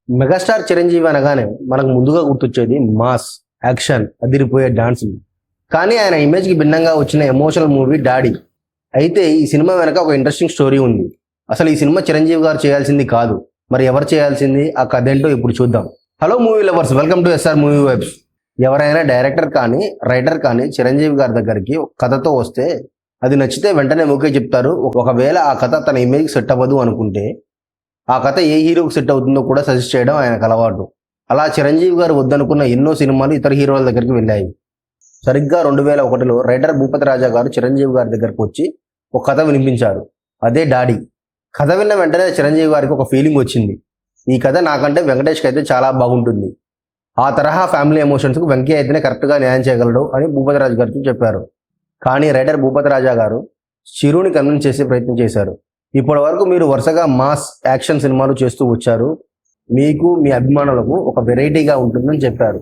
Megastar Chiranjeevi అనగానే మనకు ముందుగా గుర్తొచ్చేది మాస్, యాక్షన్, అదిరిపోయే డాన్సులు. కానీ ఆయన ఇమేజ్కి భిన్నంగా వచ్చిన ఎమోషనల్ మూవీ డాడీ. అయితే ఈ సినిమా వెనక ఒక ఇంట్రెస్టింగ్ స్టోరీ ఉంది. అసలు ఈ సినిమా చిరంజీవి గారు చేయాల్సింది కాదు, మరి ఎవరు చేయాల్సింది, ఆ కథ ఏంటో ఇప్పుడు చూద్దాం. Hello movie lovers, welcome to SR movie vibes. ఎవరైనా డైరెక్టర్ కానీ రైటర్ కానీ చిరంజీవి గారి దగ్గరికి ఒక కథతో వస్తే అది నచ్చితే వెంటనే ఓకే చెప్తారు. ఒకవేళ ఆ కథ తన ఇమేజ్కి సెట్ అవ్వదు అనుకుంటే ఆ కథ ఏ హీరోకి సెట్ అవుతుందో కూడా సజెస్ట్ చేయడం ఆయనకు అలవాటు. అలా చిరంజీవి గారు వద్దనుకున్న ఎన్నో సినిమాలు ఇతర హీరోల దగ్గరికి వెళ్ళాయి. సరిగ్గా 2001లో రైటర్ భూపతి రాజా గారు చిరంజీవి గారి దగ్గరకు వచ్చి ఒక కథ వినిపించారు. అదే డాడీ. కథ విన్న వెంటనే చిరంజీవి గారికి ఒక ఫీలింగ్ వచ్చింది, ఈ కథ నాకంటే వెంకటేష్కి అయితే చాలా బాగుంటుంది, ఆ తరహా ఫ్యామిలీ ఎమోషన్స్కు వెంకీ అయితేనే కరెక్ట్గా న్యాయం చేయగలడు అని భూపతి రాజు గారికి చెప్పారు. కానీ రైటర్ భూపతి రాజా గారు చిరుని కన్విన్స్ చేసే ప్రయత్నం చేశారు. ఇప్పటి వరకు మీరు వరుసగా మాస్, యాక్షన్ సినిమాలు చేస్తూ వచ్చారు, మీకు మీ అభిమానులకు ఒక వెరైటీగా ఉంటుందని చెప్పారు.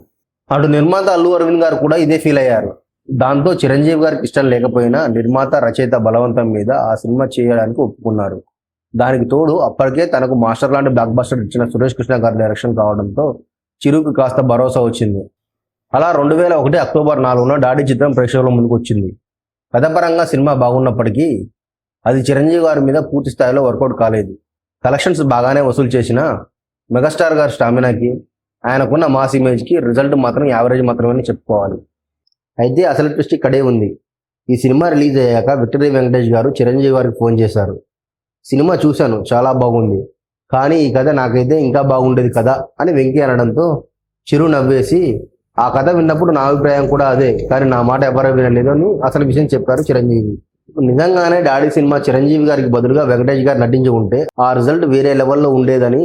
అటు నిర్మాత అల్లు అరవింద్ గారు కూడా ఇదే ఫీల్ అయ్యారు. దాంతో చిరంజీవి గారికి ఇష్టం లేకపోయినా నిర్మాత రచయిత బలవంతం మీద ఆ సినిమా చేయడానికి ఒప్పుకున్నారు. దానికి తోడు అప్పటికే తనకు మాస్టర్ లాంటి బ్లాక్ బస్టర్ ఇచ్చిన సురేష్ కృష్ణ గారి డైరెక్షన్ కావడంతో చిరుకు కాస్త భరోసా వచ్చింది. అలా 2001 అక్టోబర్ 4న డాడీ చిత్రం ప్రేక్షకుల ముందుకు వచ్చింది. కథపరంగా సినిమా బాగున్నప్పటికీ అది చిరంజీవి గారి మీద పూర్తి స్థాయిలో వర్కౌట్ కాలేదు. కలెక్షన్స్ బాగానే వసూలు చేసినా మెగాస్టార్ గారి స్టామినాకి, ఆయనకున్న మాస్ ఇమేజ్కి రిజల్ట్ మాత్రం యావరేజ్ మాత్రమే చెప్పుకోవాలి. అయితే అసలు ట్విస్ట్ ఇక్కడే ఉంది. ఈ సినిమా రిలీజ్ అయ్యాక విక్టరీ వెంకటేష్ గారు చిరంజీవి గారికి ఫోన్ చేశారు. సినిమా చూశాను, చాలా బాగుంది, కానీ ఈ కథ నాకైతే ఇంకా బాగుండేది కదా అని వెంకీ అనడంతో చిరు నవ్వేసి, ఆ కథ విన్నప్పుడు నా అభిప్రాయం కూడా అదే, కానీ నా మాట ఎవరూ వినలేదు అని అసలు విషయం చెప్పారు చిరంజీవి. నిజంగానే డాడీ సినిమా చిరంజీవి గారికి బదులుగా వెంకటేష్ గారు నటించి ఉంటే ఆ రిజల్ట్ వేరే లెవెల్లో ఉండేదని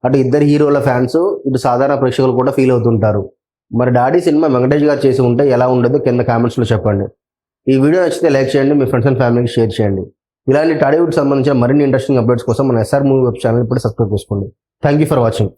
అటు ఇద్దరు హీరోల ఫ్యాన్స్, ఇటు సాధారణ ప్రేక్షకులు కూడా ఫీల్ అవుతుంటారు. మరి డాడీ సినిమా వెంకటేష్ గారు చేసి ఉంటే ఎలా ఉండదో కింద కామెంట్స్లో చెప్పండి. ఈ వీడియో నచ్చితే లైక్ చేయండి, మీ ఫ్రెండ్స్ అండ్ ఫ్యామిలీకి షేర్ చేయండి. ఇలాంటి టాలీవుడ్ సంబంధించిన మరిన్ని ఇంట్రెస్టింగ్ అప్డేట్స్ కోసం మన ఎస్ఆర్ మూవీ వెబ్ ఛానల్ ఇప్పుడు సబ్స్క్రైబ్ చేసుకోండి. Thank you for watching.